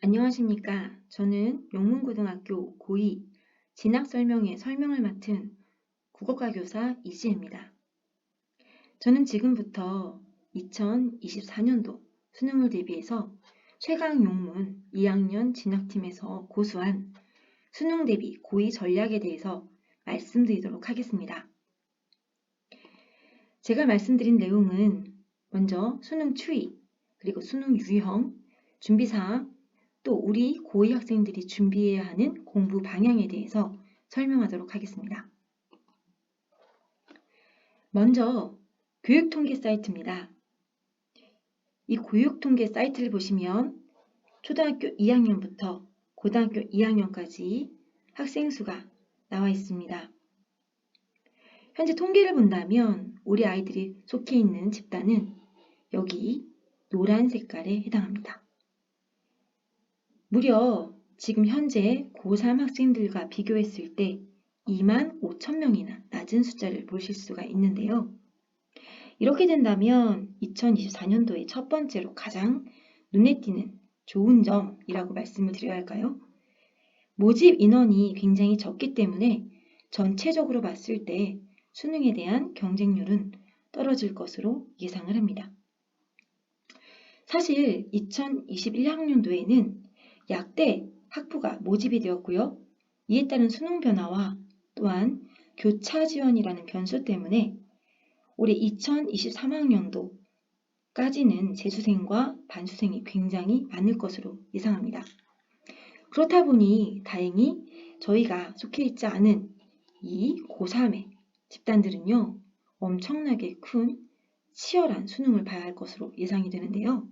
안녕하십니까. 저는 용문고등학교 고2 진학설명회 설명을 맡은 국어과 교사 이지혜입니다. 저는 지금부터 2024년도 수능을 대비해서 최강 용문 2학년 진학팀에서 고수한 수능 대비 고2 전략에 대해서 말씀드리도록 하겠습니다. 제가 말씀드린 내용은 먼저 수능 추이, 그리고 수능 유형, 준비사항, 또 우리 고2 학생들이 준비해야 하는 공부 방향에 대해서 설명하도록 하겠습니다. 먼저 교육통계 사이트입니다. 이 교육통계 사이트를 보시면 초등학교 2학년부터 고등학교 2학년까지 학생 수가 나와 있습니다. 현재 통계를 본다면 우리 아이들이 속해 있는 집단은 여기 노란 색깔에 해당합니다. 무려 지금 현재 고3 학생들과 비교했을 때 25,000명이나 낮은 숫자를 보실 수가 있는데요. 이렇게 된다면 2024년도에 첫 번째로 가장 눈에 띄는 좋은 점이라고 말씀을 드려야 할까요? 모집 인원이 굉장히 적기 때문에 전체적으로 봤을 때 수능에 대한 경쟁률은 떨어질 것으로 예상을 합니다. 사실 2021학년도에는 약대 학부가 모집이 되었고요. 이에 따른 수능 변화와 또한 교차 지원이라는 변수 때문에 올해 2023학년도까지는 재수생과 반수생이 굉장히 많을 것으로 예상합니다. 그렇다 보니 다행히 저희가 속해 있지 않은 이 고3의 집단들은요. 엄청나게 큰 치열한 수능을 봐야 할 것으로 예상이 되는데요.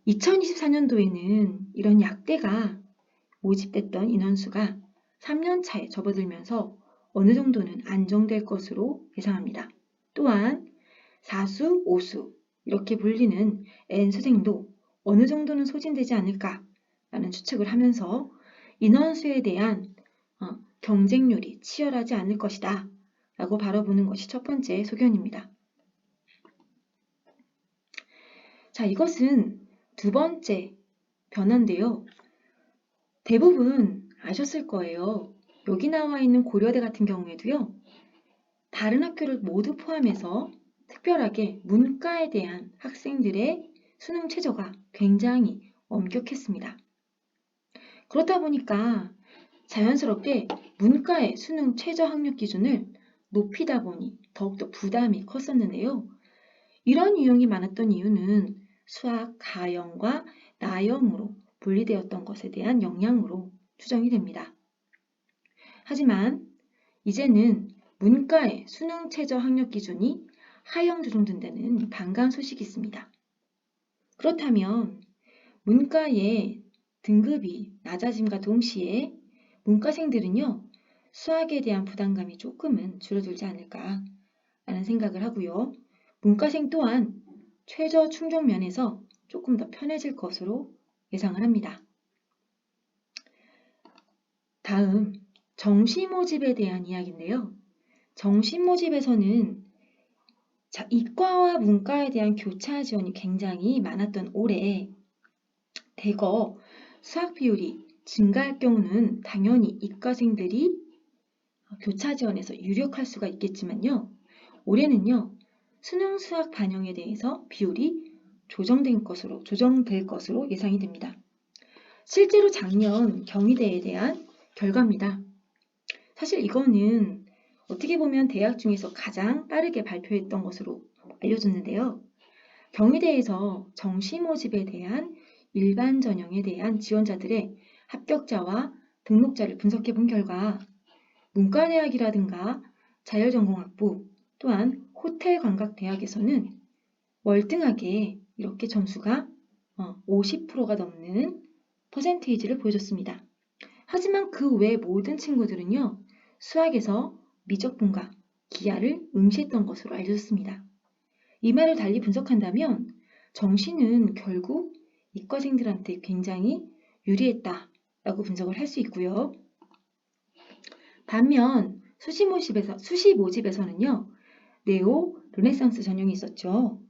2024년도에는 이런 약대가 모집됐던 인원수가 3년 차에 접어들면서 어느 정도는 안정될 것으로 예상합니다. 또한 4수, 5수 이렇게 불리는 N수생도 어느 정도는 소진되지 않을까라는 추측을 하면서 인원수에 대한 경쟁률이 치열하지 않을 것이다 라고 바라보는 것이 첫 번째 소견입니다. 자, 이것은 두 번째 변화인데요. 대부분 아셨을 거예요. 여기 나와 있는 고려대 같은 경우에도요. 다른 학교를 모두 포함해서 특별하게 문과에 대한 학생들의 수능 최저가 굉장히 엄격했습니다. 그렇다 보니까 자연스럽게 문과의 수능 최저 학력 기준을 높이다 보니 더욱더 부담이 컸었는데요. 이런 유형이 많았던 이유는 수학, 가형과 나형으로 분리되었던 것에 대한 영향으로 추정이 됩니다. 하지만 이제는 문과의 수능 최저 학력 기준이 하형 조정된다는 반가운 소식이 있습니다. 그렇다면 문과의 등급이 낮아짐과 동시에 문과생들은요, 수학에 대한 부담감이 조금은 줄어들지 않을까 라는 생각을 하고요. 문과생 또한 최저 충족 면에서 조금 더 편해질 것으로 예상을 합니다. 다음, 정시 모집에 대한 이야기인데요. 정시 모집에서는 이과와 문과에 대한 교차 지원이 굉장히 많았던 올해 대거 수학 비율이 증가할 경우는 당연히 이과생들이 교차 지원에서 유력할 수가 있겠지만요. 올해는요. 수능 수학 반영에 대해서 비율이 조정될 것으로 예상이 됩니다. 실제로 작년 경희대에 대한 결과입니다. 사실 이거는 어떻게 보면 대학 중에서 가장 빠르게 발표했던 것으로 알려졌는데요. 경희대에서 정시 모집에 대한 일반 전형에 대한 지원자들의 합격자와 등록자를 분석해 본 결과 문과대학이라든가 자율전공학부 또한 호텔관광대학에서는 월등하게 이렇게 점수가 50%가 넘는 퍼센테이지를 보여줬습니다. 하지만 그 외 모든 친구들은요. 수학에서 미적분과 기하를 응시했던 것으로 알려졌습니다. 이 말을 달리 분석한다면 정시는 결국 이과생들한테 굉장히 유리했다라고 분석을 할 수 있고요. 반면 수시 모집에서는요. 네오, 르네상스 전형이 있었죠.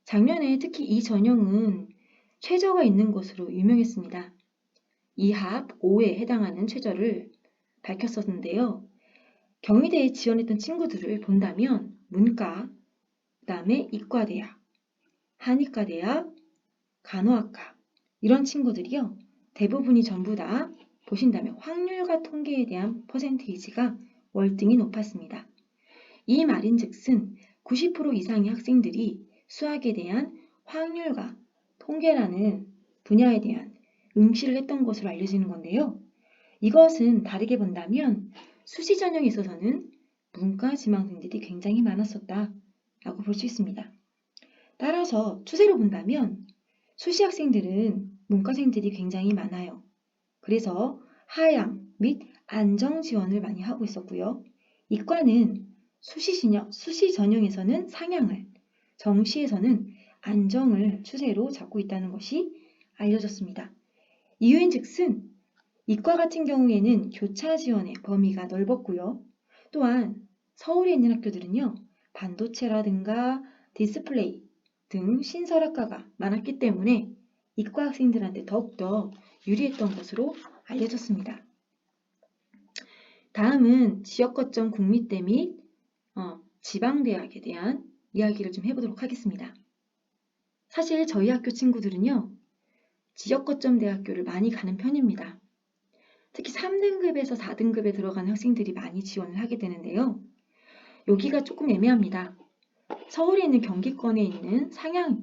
작년에 특히 이 전형은 최저가 있는 것으로 유명했습니다. 2합 5에 해당하는 최저를 밝혔었는데요. 경희대에 지원했던 친구들을 본다면 문과, 그 다음에 이과대학, 한의과대학, 간호학과 이런 친구들이요. 대부분이 전부 다 보신다면 확률과 통계에 대한 퍼센테이지가 월등히 높았습니다. 이 말인즉슨 90% 이상의 학생들이 수학에 대한 확률과 통계라는 분야에 대한 응시를 했던 것으로 알려지는 건데요. 이것은 다르게 본다면 수시 전형에 있어서는 문과 지망생들이 굉장히 많았었다라고 볼 수 있습니다. 따라서 추세로 본다면 수시 학생들은 문과생들이 굉장히 많아요. 그래서 하향 및 안정 지원을 많이 하고 있었고요. 이과는 수시 전형에서는 상향을, 정시에서는 안정을 추세로 잡고 있다는 것이 알려졌습니다. 이유인즉슨 이과 같은 경우에는 교차 지원의 범위가 넓었고요. 또한 서울에 있는 학교들은요, 반도체라든가 디스플레이 등 신설학과가 많았기 때문에 이과 학생들한테 더욱더 유리했던 것으로 알려졌습니다. 다음은 지역거점 국립대 및 지방대학에 대한 이야기를 좀 해보도록 하겠습니다. 사실 저희 학교 친구들은요, 지역거점 대학교를 많이 가는 편입니다. 특히 3등급에서 4등급에 들어가는 학생들이 많이 지원을 하게 되는데요. 여기가 조금 애매합니다. 서울에 있는 경기권에 있는 상향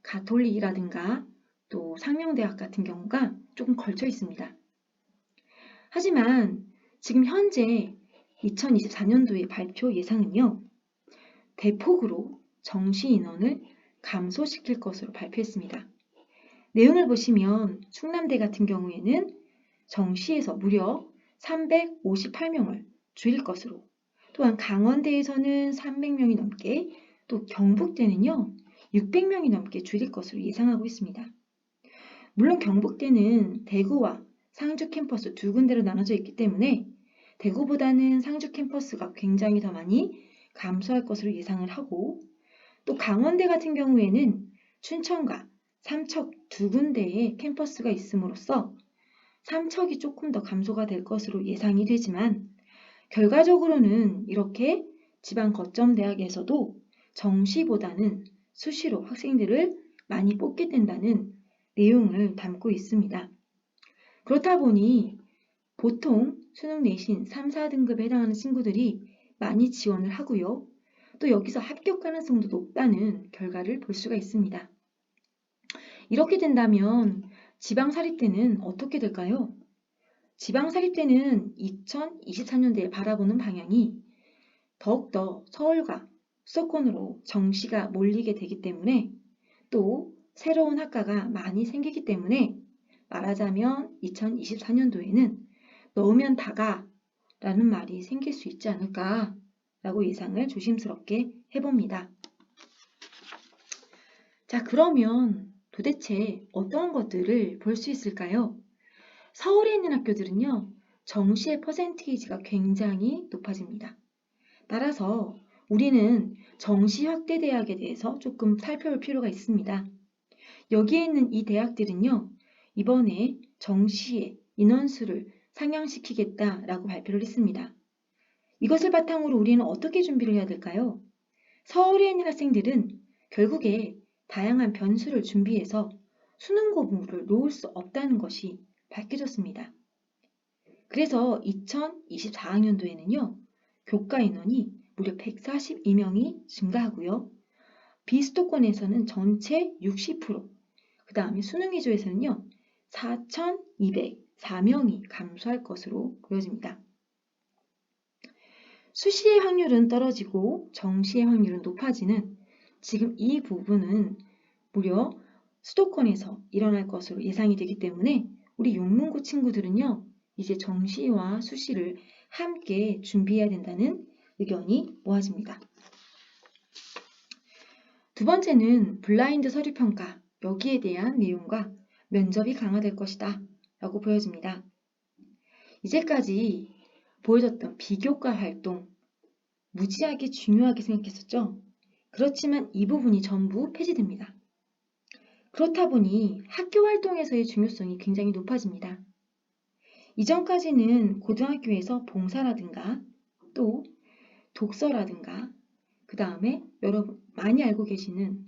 가톨릭이라든가 또 상명대학 같은 경우가 조금 걸쳐 있습니다. 하지만 지금 현재 2024년도의 발표 예상은요. 대폭으로 정시 인원을 감소시킬 것으로 발표했습니다. 내용을 보시면 충남대 같은 경우에는 정시에서 무려 358명을 줄일 것으로, 또한 강원대에서는 300명이 넘게, 또 경북대는요 600명이 넘게 줄일 것으로 예상하고 있습니다. 물론 경북대는 대구와 상주 캠퍼스 두 군데로 나눠져 있기 때문에 대구보다는 상주 캠퍼스가 굉장히 더 많이 감소할 것으로 예상을 하고, 또 강원대 같은 경우에는 춘천과 삼척 두 군데의 캠퍼스가 있음으로써 삼척이 조금 더 감소가 될 것으로 예상이 되지만, 결과적으로는 이렇게 지방 거점 대학에서도 정시보다는 수시로 학생들을 많이 뽑게 된다는 내용을 담고 있습니다. 그렇다 보니 보통 수능 내신 3, 4등급에 해당하는 친구들이 많이 지원을 하고요. 또 여기서 합격 가능성도 높다는 결과를 볼 수가 있습니다. 이렇게 된다면 지방사립대는 어떻게 될까요? 지방사립대는 2024년대에 바라보는 방향이 더욱더 서울과 수도권으로 정시가 몰리게 되기 때문에, 또 새로운 학과가 많이 생기기 때문에 말하자면 2024년도에는 넣으면 다가 라는 말이 생길 수 있지 않을까 라고 예상을 조심스럽게 해봅니다. 자, 그러면 도대체 어떤 것들을 볼 수 있을까요? 서울에 있는 학교들은요, 정시의 퍼센테이지가 굉장히 높아집니다. 따라서 우리는 정시 확대 대학에 대해서 조금 살펴볼 필요가 있습니다. 여기에 있는 이 대학들은요, 이번에 정시의 인원수를 상향시키겠다라고 발표를 했습니다. 이것을 바탕으로 우리는 어떻게 준비를 해야 될까요? 서울에 있는 학생들은 결국에 다양한 변수를 준비해서 수능 공부를 놓을 수 없다는 것이 밝혀졌습니다. 그래서 2024학년도에는요, 교과 인원이 무려 142명이 증가하고요. 비수도권에서는 전체 60%, 그 다음에 수능 위주에서는요, 4,204명이 감소할 것으로 보여집니다. 수시의 확률은 떨어지고 정시의 확률은 높아지는 지금 이 부분은 무려 수도권에서 일어날 것으로 예상이 되기 때문에 우리 용문고 친구들은요, 이제 정시와 수시를 함께 준비해야 된다는 의견이 모아집니다. 두 번째는 블라인드 서류평가, 여기에 대한 내용과 면접이 강화될 것이다 라고 보여집니다. 이제까지 보여줬던 비교과 활동, 무지하게 중요하게 생각했었죠. 그렇지만 이 부분이 전부 폐지됩니다. 그렇다 보니 학교 활동에서의 중요성이 굉장히 높아집니다. 이전까지는 고등학교에서 봉사라든가 또 독서라든가 그 다음에 여러분 많이 알고 계시는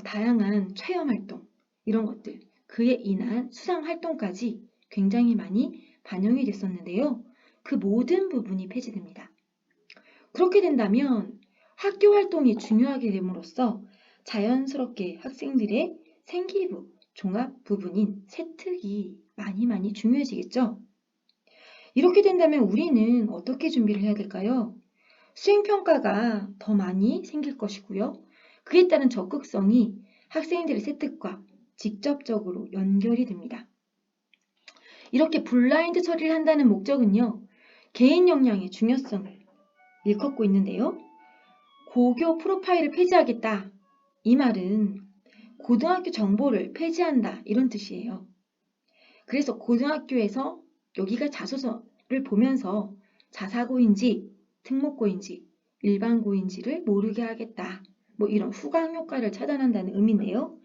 다양한 체험 활동 이런 것들 그에 인한 수상 활동까지 굉장히 많이 반영이 됐었는데요. 그 모든 부분이 폐지됩니다. 그렇게 된다면 학교 활동이 중요하게 됨으로써 자연스럽게 학생들의 생기부, 종합 부분인 세특이 많이 중요해지겠죠. 이렇게 된다면 우리는 어떻게 준비를 해야 될까요? 수행평가가 더 많이 생길 것이고요. 그에 따른 적극성이 학생들의 세특과 직접적으로 연결이 됩니다. 이렇게 블라인드 처리를 한다는 목적은요. 개인 역량의 중요성을 일컫고 있는데요. 고교 프로파일을 폐지하겠다. 이 말은 고등학교 정보를 폐지한다. 이런 뜻이에요. 그래서 고등학교에서 여기가 자소서를 보면서 자사고인지 특목고인지 일반고인지를 모르게 하겠다. 뭐 이런 후광 효과를 차단한다는 의미인데요.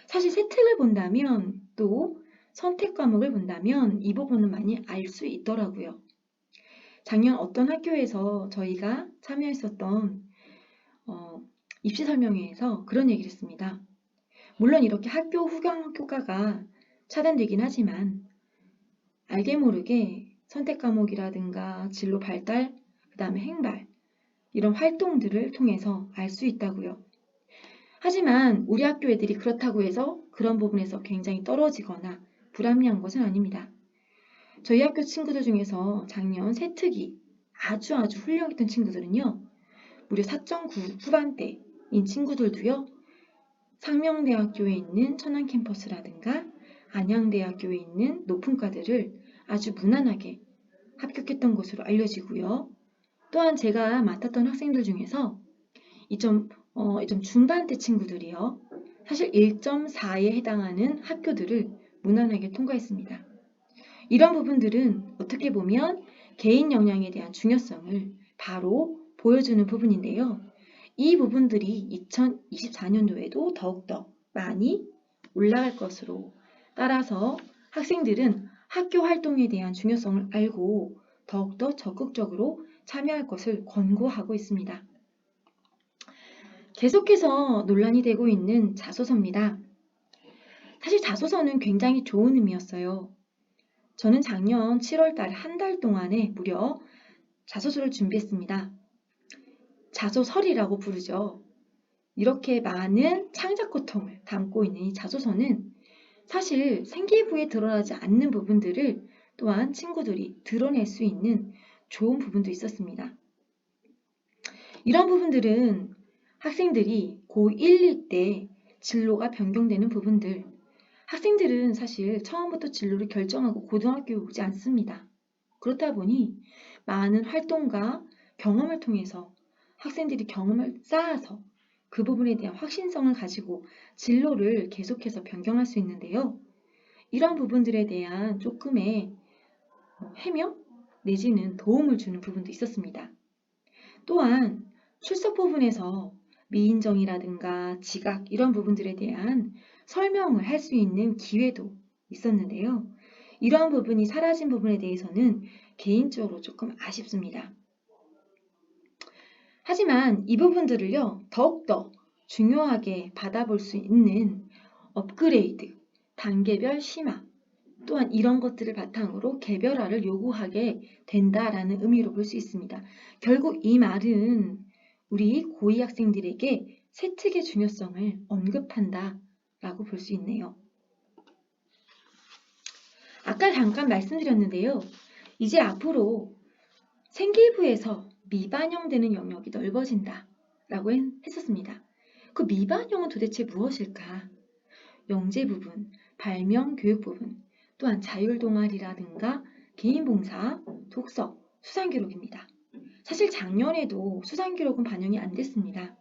사실 세특을 본다면 또 선택 과목을 본다면 이 부분은 많이 알 수 있더라고요. 작년 어떤 학교에서 저희가 참여했었던 입시 설명회에서 그런 얘기를 했습니다. 물론 이렇게 학교 후광 효과가 차단되긴 하지만 알게 모르게 선택 과목이라든가 진로 발달, 그 다음에 행발 이런 활동들을 통해서 알 수 있다고요. 하지만 우리 학교 애들이 그렇다고 해서 그런 부분에서 굉장히 떨어지거나 불합리한 것은 아닙니다. 저희 학교 친구들 중에서 작년 세특이 아주 훌륭했던 친구들은요. 무려 4.9 후반대인 친구들도요. 상명대학교에 있는 천안 캠퍼스라든가 안양대학교에 있는 높은 과들을 아주 무난하게 합격했던 것으로 알려지고요. 또한 제가 맡았던 학생들 중에서 2점 중반대 친구들이요. 사실 1.4에 해당하는 학교들을 무난하게 통과했습니다. 이런 부분들은 어떻게 보면 개인 역량에 대한 중요성을 바로 보여주는 부분인데요. 이 부분들이 2024년도에도 더욱더 많이 올라갈 것으로 따라서 학생들은 학교 활동에 대한 중요성을 알고 더욱더 적극적으로 참여할 것을 권고하고 있습니다. 계속해서 논란이 되고 있는 자소서입니다. 사실 자소서는 굉장히 좋은 의미였어요. 저는 작년 7월달 한 달 동안에 무려 자소서를 준비했습니다. 자소설이라고 부르죠. 이렇게 많은 창작 고통을 담고 있는 이 자소서는 사실 생기부에 드러나지 않는 부분들을 또한 친구들이 드러낼 수 있는 좋은 부분도 있었습니다. 이런 부분들은 학생들이 고1, 2 때 진로가 변경되는 부분들, 학생들은 사실 처음부터 진로를 결정하고 고등학교에 오지 않습니다. 그렇다 보니 많은 활동과 경험을 통해서 학생들이 경험을 쌓아서 그 부분에 대한 확신성을 가지고 진로를 계속해서 변경할 수 있는데요. 이런 부분들에 대한 조금의 해명 내지는 도움을 주는 부분도 있었습니다. 또한 출석 부분에서 미인정이라든가 지각 이런 부분들에 대한 설명을 할 수 있는 기회도 있었는데요. 이러한 부분이 사라진 부분에 대해서는 개인적으로 조금 아쉽습니다. 하지만 이 부분들을요, 더욱더 중요하게 받아볼 수 있는 업그레이드, 단계별 심화, 또한 이런 것들을 바탕으로 개별화를 요구하게 된다라는 의미로 볼 수 있습니다. 결국 이 말은 우리 고2 학생들에게 세특의 중요성을 언급한다라고 볼 수 있네요. 아까 잠깐 말씀드렸는데요. 이제 앞으로 생기부에서 미반영되는 영역이 넓어진다라고 했었습니다. 그 미반영은 도대체 무엇일까? 영재 부분, 발명 교육 부분, 또한 자율동아리라든가 개인봉사, 독서, 수상기록입니다. 사실 작년에도 수상기록은 반영이 안 됐습니다.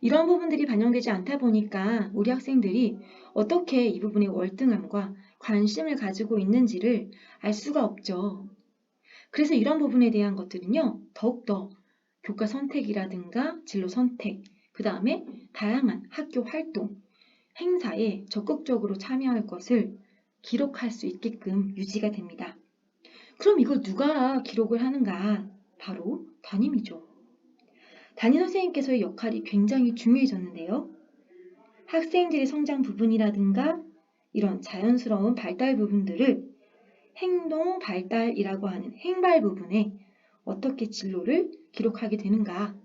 이런 부분들이 반영되지 않다 보니까 우리 학생들이 어떻게 이 부분의 월등함과 관심을 가지고 있는지를 알 수가 없죠. 그래서 이런 부분에 대한 것들은요, 더욱더 교과 선택이라든가 진로 선택, 그 다음에 다양한 학교 활동, 행사에 적극적으로 참여할 것을 기록할 수 있게끔 유지가 됩니다. 그럼 이걸 누가 기록을 하는가? 바로 담임이죠. 담임 선생님께서의 역할이 굉장히 중요해졌는데요. 학생들의 성장 부분이라든가 이런 자연스러운 발달 부분들을 행동 발달이라고 하는 행발 부분에 어떻게 진로를 기록하게 되는가?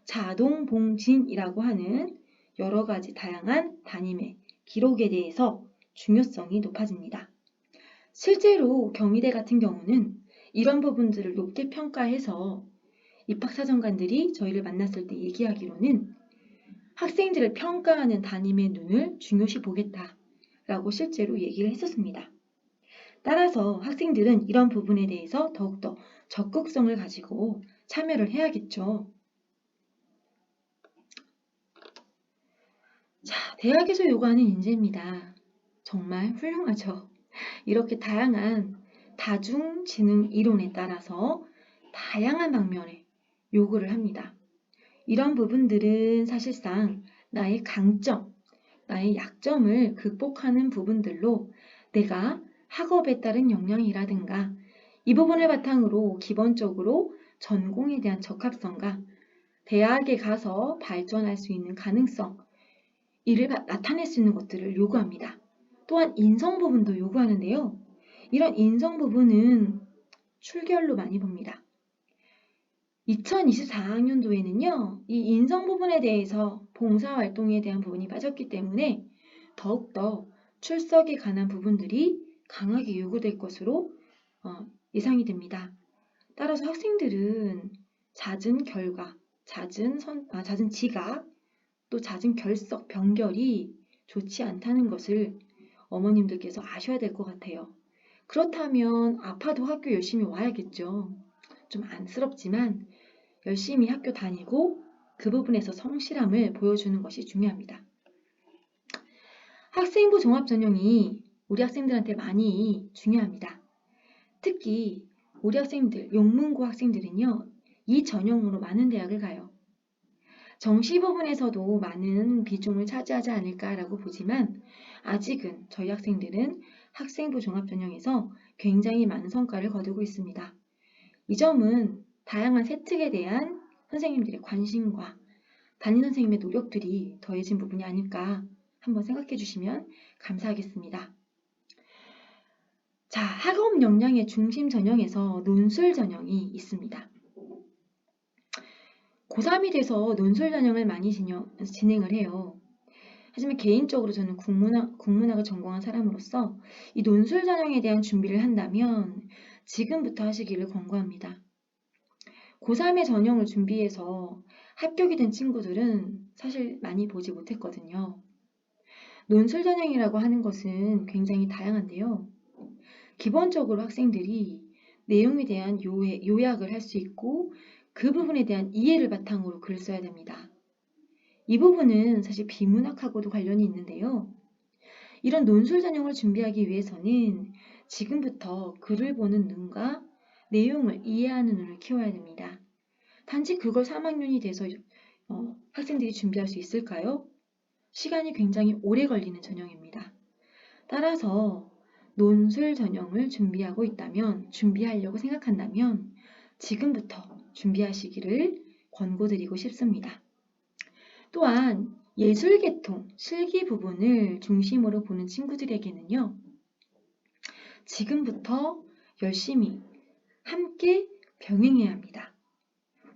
자동봉진이라고 하는 여러 가지 다양한 담임의 기록에 대해서 중요성이 높아집니다. 실제로 경희대 같은 경우는 이런 부분들을 높게 평가해서 입학사정관들이 저희를 만났을 때 얘기하기로는 학생들을 평가하는 담임의 눈을 중요시 보겠다라고 실제로 얘기를 했었습니다. 따라서 학생들은 이런 부분에 대해서 더욱더 적극성을 가지고 참여를 해야겠죠. 자, 대학에서 요구하는 인재입니다. 정말 훌륭하죠. 이렇게 다양한 다중지능 이론에 따라서 다양한 방면에 요구를 합니다. 이런 부분들은 사실상 나의 강점, 나의 약점을 극복하는 부분들로 내가 학업에 따른 역량이라든가 이 부분을 바탕으로 기본적으로 전공에 대한 적합성과 대학에 가서 발전할 수 있는 가능성, 이를 나타낼 수 있는 것들을 요구합니다. 또한 인성 부분도 요구하는데요. 이런 인성 부분은 출결로 많이 봅니다. 2024학년도에는요, 이 인성 부분에 대해서 봉사활동에 대한 부분이 빠졌기 때문에 더욱더 출석에 관한 부분들이 강하게 요구될 것으로 예상이 됩니다. 따라서 학생들은 잦은 결과, 잦은 지각, 또 잦은 결석, 병결이 좋지 않다는 것을 어머님들께서 아셔야 될 것 같아요. 그렇다면 아파도 학교 열심히 와야겠죠. 좀 안쓰럽지만 열심히 학교 다니고 그 부분에서 성실함을 보여주는 것이 중요합니다. 학생부 종합전형이 우리 학생들한테 많이 중요합니다. 특히 우리 학생들, 용문고 학생들은요, 이 전형으로 많은 대학을 가요. 정시 부분에서도 많은 비중을 차지하지 않을까라고 보지만 아직은 저희 학생들은 학생부 종합전형에서 굉장히 많은 성과를 거두고 있습니다. 이 점은 다양한 세특에 대한 선생님들의 관심과 담임 선생님의 노력들이 더해진 부분이 아닐까 한번 생각해 주시면 감사하겠습니다. 자, 학업 역량의 중심 전형에서 논술 전형이 있습니다. 고3이 돼서 논술 전형을 많이 진행을 해요. 하지만 개인적으로 저는 국문학을 전공한 사람으로서 이 논술 전형에 대한 준비를 한다면 지금부터 하시기를 권고합니다. 고3의 전형을 준비해서 합격이 된 친구들은 사실 많이 보지 못했거든요. 논술 전형이라고 하는 것은 굉장히 다양한데요. 기본적으로 학생들이 내용에 대한 요약을 할 수 있고 그 부분에 대한 이해를 바탕으로 글을 써야 됩니다. 이 부분은 사실 비문학하고도 관련이 있는데요. 이런 논술 전형을 준비하기 위해서는 지금부터 글을 보는 눈과 내용을 이해하는 눈을 키워야 됩니다. 단지 그걸 3학년이 돼서 학생들이 준비할 수 있을까요? 시간이 굉장히 오래 걸리는 전형입니다. 따라서 논술 전형을 준비하려고 생각한다면 지금부터 준비하시기를 권고드리고 싶습니다. 또한 예술계통, 실기 부분을 중심으로 보는 친구들에게는요. 지금부터 열심히 함께 병행해야 합니다.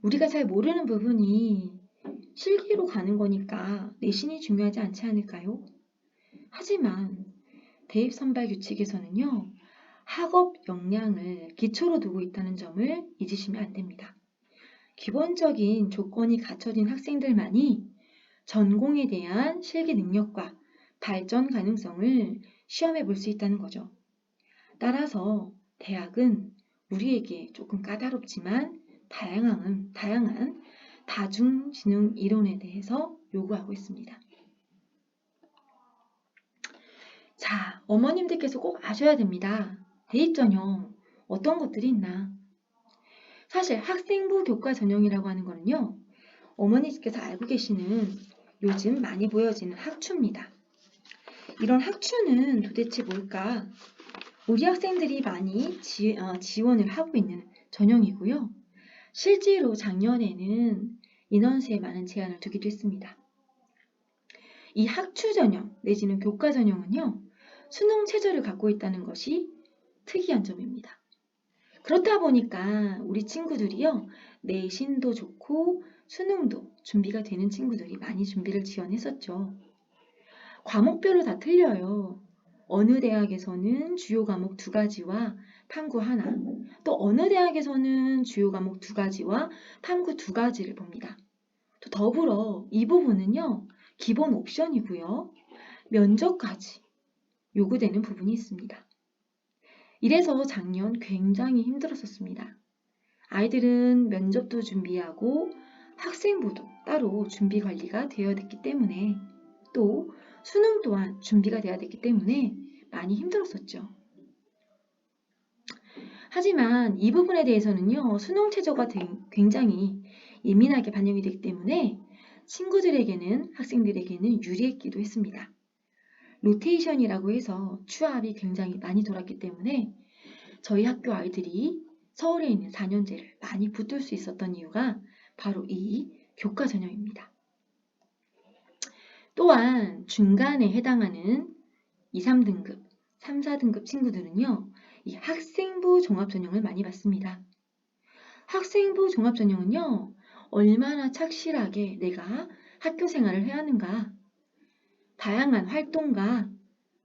우리가 잘 모르는 부분이 실기로 가는 거니까 내신이 중요하지 않지 않을까요? 하지만 대입선발규칙에서는요. 학업 역량을 기초로 두고 있다는 점을 잊으시면 안 됩니다. 기본적인 조건이 갖춰진 학생들만이 전공에 대한 실기 능력과 발전 가능성을 시험해 볼 수 있다는 거죠. 따라서 대학은 우리에게 조금 까다롭지만 다양한 다중지능 이론에 대해서 요구하고 있습니다. 자, 어머님들께서 꼭 아셔야 됩니다. 대입전형 어떤 것들이 있나? 사실 학생부 교과 전형이라고 하는 거는요. 어머니께서 알고 계시는 요즘 많이 보여지는 학추입니다. 이런 학추는 도대체 뭘까? 우리 학생들이 많이 지원을 하고 있는 전형이고요. 실제로 작년에는 인원수에 많은 제한을 두기도 했습니다. 이 학추 전형 내지는 교과 전형은요, 수능 최저를 갖고 있다는 것이 특이한 점입니다. 그렇다 보니까 우리 친구들이요, 내신도 좋고 수능도 준비가 되는 친구들이 많이 준비를 지원했었죠. 과목별로 다 틀려요. 어느 대학에서는 주요 과목 2가지와 탐구 하나, 또 어느 대학에서는 주요 과목 2가지와 탐구 2가지를 봅니다. 또 더불어 이 부분은요, 기본 옵션이고요. 면접까지 요구되는 부분이 있습니다. 이래서 작년 굉장히 힘들었었습니다. 아이들은 면접도 준비하고 학생부도 따로 준비 관리가 되어야 됐기 때문에 또 수능 또한 준비가 되어야 됐기 때문에 많이 힘들었었죠. 하지만 이 부분에 대해서는요, 수능 최저가 굉장히 예민하게 반영이 되기 때문에 친구들에게는, 학생들에게는 유리했기도 했습니다. 로테이션이라고 해서 추합이 굉장히 많이 돌았기 때문에 저희 학교 아이들이 서울에 있는 4년제를 많이 붙을 수 있었던 이유가 바로 이 교과 전형입니다. 또한 중간에 해당하는 2, 3등급, 3, 4등급 친구들은요, 이 학생부 종합전형을 많이 받습니다. 학생부 종합전형은요, 얼마나 착실하게 내가 학교 생활을 해야 하는가, 다양한 활동과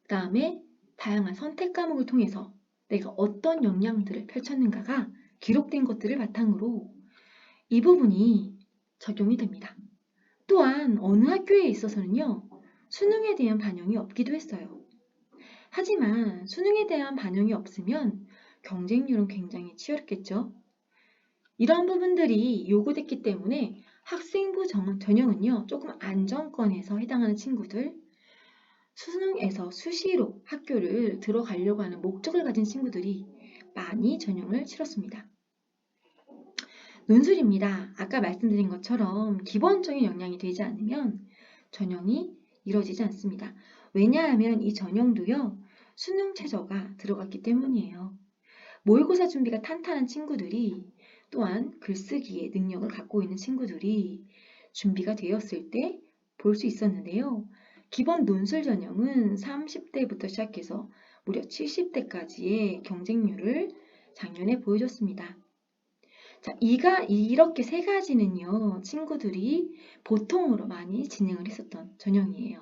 그 다음에 다양한 선택 과목을 통해서 내가 어떤 역량들을 펼쳤는가가 기록된 것들을 바탕으로 이 부분이 적용이 됩니다. 또한 어느 학교에 있어서는요, 수능에 대한 반영이 없기도 했어요. 하지만 수능에 대한 반영이 없으면 경쟁률은 굉장히 치열했겠죠. 이런 부분들이 요구됐기 때문에 학생부 전형은요, 조금 안정권에서 해당하는 친구들, 수능에서 수시로 학교를 들어가려고 하는 목적을 가진 친구들이 많이 전형을 치렀습니다. 논술입니다. 아까 말씀드린 것처럼 기본적인 역량이 되지 않으면 전형이 이루어지지 않습니다. 왜냐하면 이 전형도요, 수능 최저가 들어갔기 때문이에요. 모의고사 준비가 탄탄한 친구들이 또한 글쓰기의 능력을 갖고 있는 친구들이 준비가 되었을 때 볼 수 있었는데요. 기본 논술 전형은 30대부터 시작해서 무려 70대까지의 경쟁률을 작년에 보여줬습니다. 자, 이렇게 세 가지는요, 친구들이 보통으로 많이 진행을 했었던 전형이에요.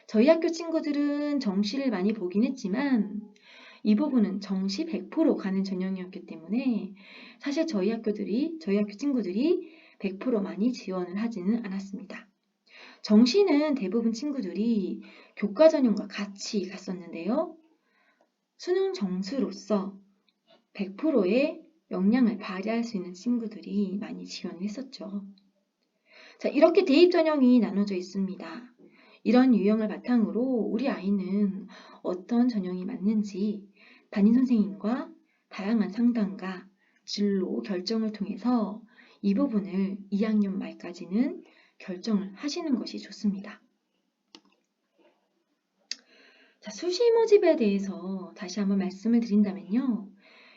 저희 학교 친구들은 정시를 많이 보긴 했지만 이 부분은 정시 100% 가는 전형이었기 때문에 사실 저희 학교 친구들이 100% 많이 지원을 하지는 않았습니다. 정시는 대부분 친구들이 교과 전형과 같이 갔었는데요. 수능 점수로서 100%의 역량을 발휘할 수 있는 친구들이 많이 지원을 했었죠. 자, 이렇게 대입 전형이 나눠져 있습니다. 이런 유형을 바탕으로 우리 아이는 어떤 전형이 맞는지 담임 선생님과 다양한 상담과 진로 결정을 통해서 이 부분을 2학년 말까지는 결정을 하시는 것이 좋습니다. 자, 수시 모집에 대해서 다시 한번 말씀을 드린다면요.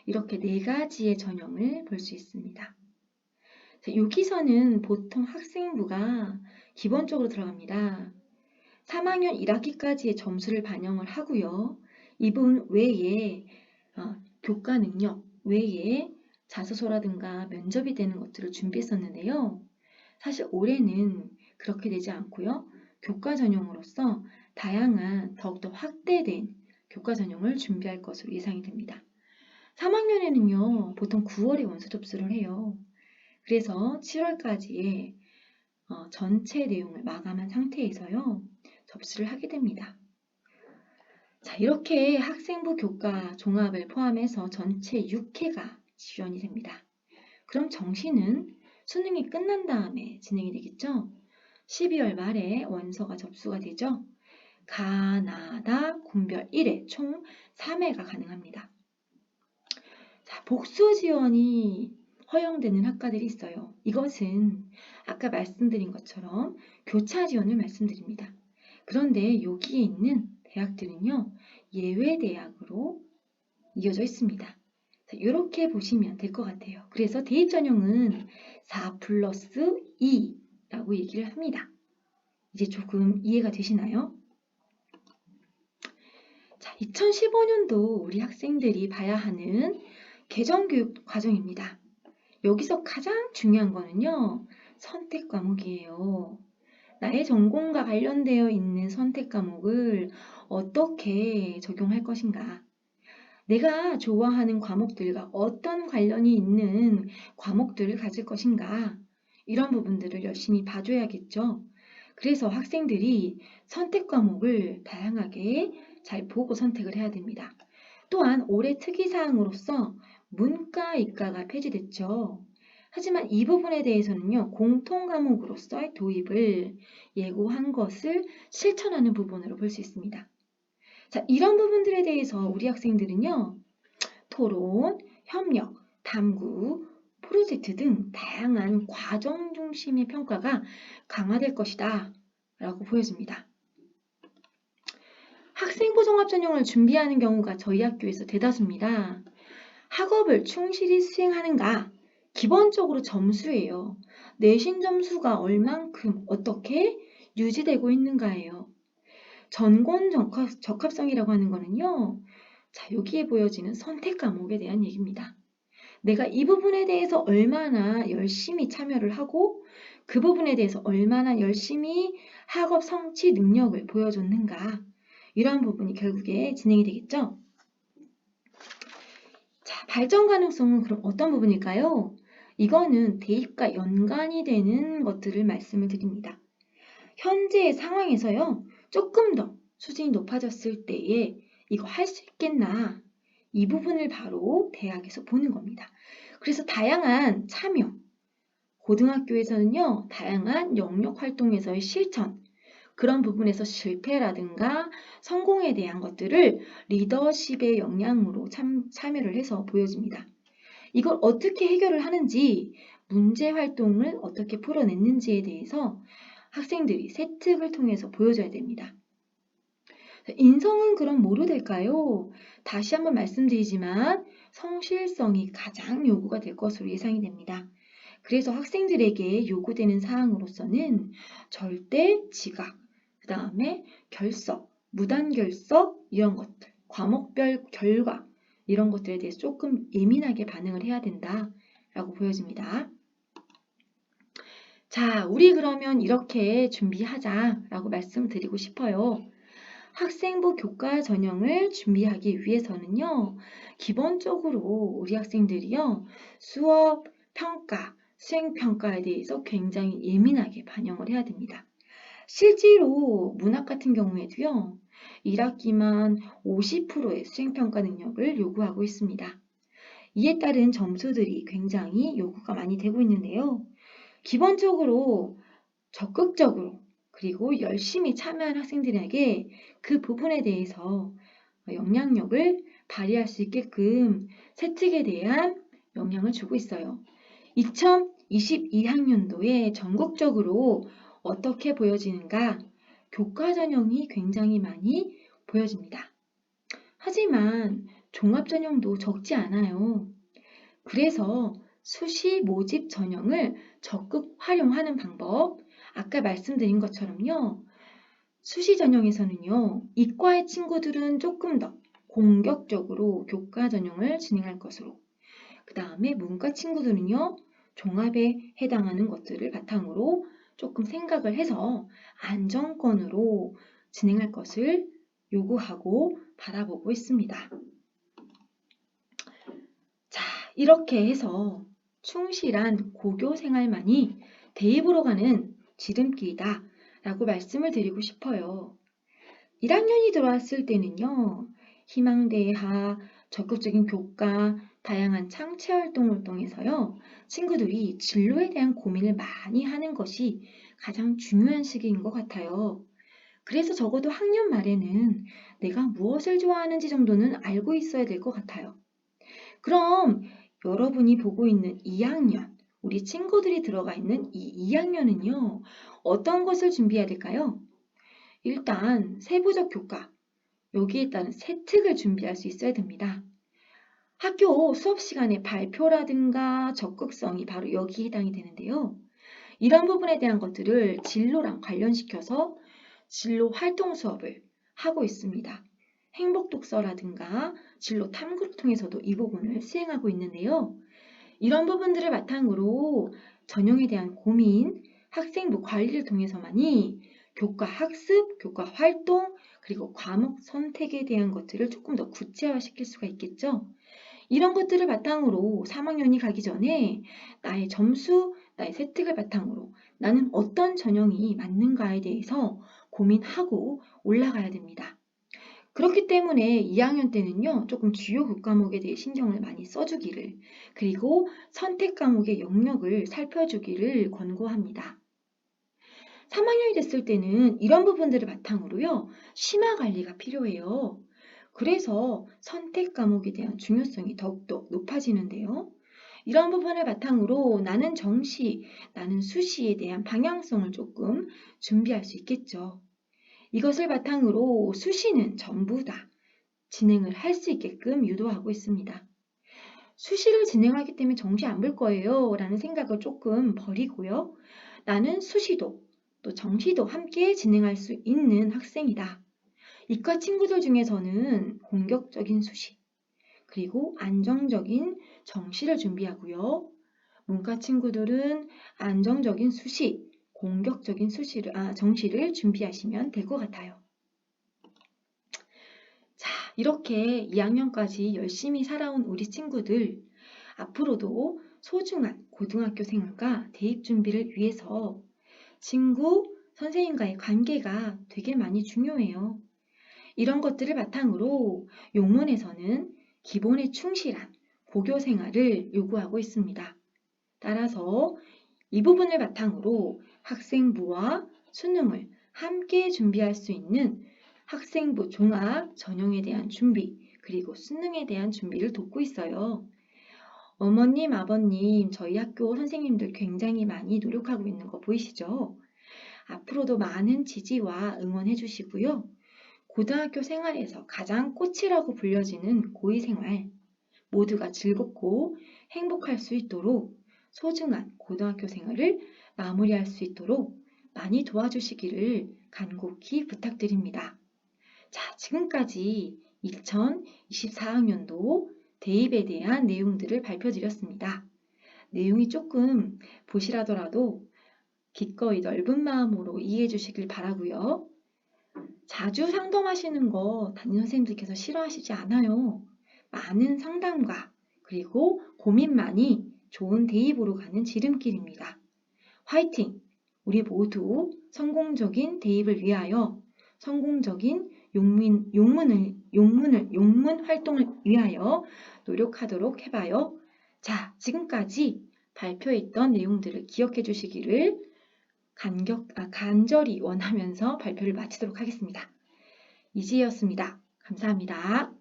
이렇게 4가지의 전형을 볼 수 있습니다. 자, 여기서는 보통 학생부가 기본적으로 들어갑니다. 3학년 1학기까지의 점수를 반영을 하고요. 이 부분 외에 교과 능력 외에 자소서라든가 면접이 되는 것들을 준비했었는데요. 사실 올해는 그렇게 되지 않고요. 교과 전형으로서 다양한 더욱더 확대된 교과 전형을 준비할 것으로 예상이 됩니다. 3학년에는요. 보통 9월에 원서 접수를 해요. 그래서 7월까지의 전체 내용을 마감한 상태에서요. 접수를 하게 됩니다. 자, 이렇게 학생부 교과 종합을 포함해서 전체 6회가 지원이 됩니다. 그럼 정시는 수능이 끝난 다음에 진행이 되겠죠? 12월 말에 원서가 접수가 되죠? 가나다 군별 1회, 총 3회가 가능합니다. 자, 복수 지원이 허용되는 학과들이 있어요. 이것은 아까 말씀드린 것처럼 교차 지원을 말씀드립니다. 그런데 여기에 있는 대학들은요, 예외대학으로 이어져 있습니다. 이렇게 보시면 될 것 같아요. 그래서 대입 전형은 4 플러스 2라고 얘기를 합니다. 이제 조금 이해가 되시나요? 자, 2015년도 우리 학생들이 봐야 하는 개정교육 과정입니다. 여기서 가장 중요한 거는요, 선택 과목이에요. 나의 전공과 관련되어 있는 선택 과목을 어떻게 적용할 것인가? 내가 좋아하는 과목들과 어떤 관련이 있는 과목들을 가질 것인가? 이런 부분들을 열심히 봐줘야겠죠. 그래서 학생들이 선택 과목을 다양하게 잘 보고 선택을 해야 됩니다. 또한 올해 특이사항으로서 문과, 이과가 폐지됐죠. 하지만 이 부분에 대해서는요, 공통과목으로서의 도입을 예고한 것을 실천하는 부분으로 볼 수 있습니다. 자, 이런 부분들에 대해서 우리 학생들은요, 토론, 협력, 탐구, 프로젝트 등 다양한 과정 중심의 평가가 강화될 것이다 라고 보여집니다. 학생부 종합전형을 준비하는 경우가 저희 학교에서 대다수입니다. 학업을 충실히 수행하는가? 기본적으로 점수예요. 내신 점수가 얼만큼 어떻게 유지되고 있는가예요. 전공 적합성이라고 하는 거는요. 자, 여기에 보여지는 선택 과목에 대한 얘기입니다. 내가 이 부분에 대해서 얼마나 열심히 참여를 하고 그 부분에 대해서 얼마나 열심히 학업 성취 능력을 보여줬는가. 이러한 부분이 결국에 진행이 되겠죠. 자, 발전 가능성은 그럼 어떤 부분일까요? 이거는 대입과 연관이 되는 것들을 말씀을 드립니다. 현재의 상황에서요, 조금 더 수준이 높아졌을 때에 이거 할 수 있겠나? 이 부분을 바로 대학에서 보는 겁니다. 그래서 다양한 참여, 고등학교에서는요, 다양한 영역 활동에서의 실천, 그런 부분에서 실패라든가 성공에 대한 것들을 리더십의 역량으로 참여를 해서 보여집니다. 이걸 어떻게 해결을 하는지, 문제 활동을 어떻게 풀어냈는지에 대해서 학생들이 세특을 통해서 보여줘야 됩니다. 인성은 그럼 뭐로 될까요? 다시 한번 말씀드리지만 성실성이 가장 요구가 될 것으로 예상이 됩니다. 그래서 학생들에게 요구되는 사항으로서는 절대 지각, 그 다음에 결석, 무단결석 이런 것들, 과목별 결과 이런 것들에 대해서 조금 예민하게 반응을 해야 된다라고 보여집니다. 자, 우리 그러면 이렇게 준비하자라고 말씀드리고 싶어요. 학생부 교과 전형을 준비하기 위해서는요, 기본적으로 우리 학생들이요, 수업, 평가, 수행평가에 대해서 굉장히 예민하게 반영을 해야 됩니다. 실제로 문학 같은 경우에도요, 1학기만 50%의 수행평가 능력을 요구하고 있습니다. 이에 따른 점수들이 굉장히 요구가 많이 되고 있는데요. 기본적으로 적극적으로 그리고 열심히 참여한 학생들에게 그 부분에 대해서 영향력을 발휘할 수 있게끔 세특에 대한 영향을 주고 있어요. 2022학년도에 전국적으로 어떻게 보여지는가? 교과 전형이 굉장히 많이 보여집니다. 하지만 종합 전형도 적지 않아요. 그래서 수시 모집 전형을 적극 활용하는 방법, 아까 말씀드린 것처럼요. 수시 전형에서는요. 이과의 친구들은 조금 더 공격적으로 교과 전형을 진행할 것으로, 그 다음에 문과 친구들은요. 종합에 해당하는 것들을 바탕으로 조금 생각을 해서 안정권으로 진행할 것을 요구하고 바라보고 있습니다. 자, 이렇게 해서 충실한 고교 생활만이 대입으로 가는 지름길이다 라고 말씀을 드리고 싶어요. 1학년이 들어왔을 때는요. 희망대하, 적극적인 교과, 다양한 창체 활동을 통해서요. 친구들이 진로에 대한 고민을 많이 하는 것이 가장 중요한 시기인 것 같아요. 그래서 적어도 학년 말에는 내가 무엇을 좋아하는지 정도는 알고 있어야 될 것 같아요. 그럼 여러분이 보고 있는 2학년, 우리 친구들이 들어가 있는 이 2학년은요, 어떤 것을 준비해야 될까요? 일단 세부적 교과, 여기에 따른 세특을 준비할 수 있어야 됩니다. 학교 수업 시간에 발표라든가 적극성이 바로 여기에 해당이 되는데요. 이런 부분에 대한 것들을 진로랑 관련시켜서 진로 활동 수업을 하고 있습니다. 행복 독서라든가 진로 탐구를 통해서도 이 부분을 수행하고 있는데요. 이런 부분들을 바탕으로 전형에 대한 고민, 학생부 관리를 통해서만이 교과 학습, 교과 활동, 그리고 과목 선택에 대한 것들을 조금 더 구체화시킬 수가 있겠죠. 이런 것들을 바탕으로 3학년이 가기 전에 나의 점수, 나의 세특을 바탕으로 나는 어떤 전형이 맞는가에 대해서 고민하고 올라가야 됩니다. 그렇기 때문에 2학년 때는요, 조금 주요 교과목에 대해 신경을 많이 써주기를, 그리고 선택 과목의 영역을 살펴주기를 권고합니다. 3학년이 됐을 때는 이런 부분들을 바탕으로요, 심화 관리가 필요해요. 그래서 선택 과목에 대한 중요성이 더욱더 높아지는데요. 이런 부분을 바탕으로 나는 정시, 나는 수시에 대한 방향성을 조금 준비할 수 있겠죠. 이것을 바탕으로 수시는 전부 다 진행을 할 수 있게끔 유도하고 있습니다. 수시를 진행하기 때문에 정시 안 볼 거예요 라는 생각을 조금 버리고요. 나는 수시도 또 정시도 함께 진행할 수 있는 학생이다. 이과 친구들 중에서는 공격적인 수시, 그리고 안정적인 정시를 준비하고요. 문과 친구들은 안정적인 수시, 공격적인 정시를 준비하시면 될 것 같아요. 자, 이렇게 2학년까지 열심히 살아온 우리 친구들, 앞으로도 소중한 고등학교 생활과 대입 준비를 위해서 친구, 선생님과의 관계가 되게 많이 중요해요. 이런 것들을 바탕으로 용문에서는 기본에 충실한 고교 생활을 요구하고 있습니다. 따라서 이 부분을 바탕으로 학생부와 수능을 함께 준비할 수 있는 학생부 종합 전형에 대한 준비, 그리고 수능에 대한 준비를 돕고 있어요. 어머님, 아버님, 저희 학교 선생님들 굉장히 많이 노력하고 있는 거 보이시죠? 앞으로도 많은 지지와 응원해 주시고요. 고등학교 생활에서 가장 꽃이라고 불려지는 고이 생활, 모두가 즐겁고 행복할 수 있도록 소중한 고등학교 생활을 마무리할 수 있도록 많이 도와주시기를 간곡히 부탁드립니다. 자, 지금까지 2024학년도 대입에 대한 내용들을 발표드렸습니다. 내용이 조금 보시라더라도 기꺼이 넓은 마음으로 이해해 주시길 바라고요. 자주 상담하시는 거 담임선생님들께서 싫어하시지 않아요. 많은 상담과 그리고 고민만이 좋은 대입으로 가는 지름길입니다. 화이팅! 우리 모두 성공적인 대입을 위하여 성공적인 용문 활동을 위하여 노력하도록 해봐요. 자, 지금까지 발표했던 내용들을 기억해 주시기를 간절히 원하면서 발표를 마치도록 하겠습니다. 이지혜였습니다. 감사합니다.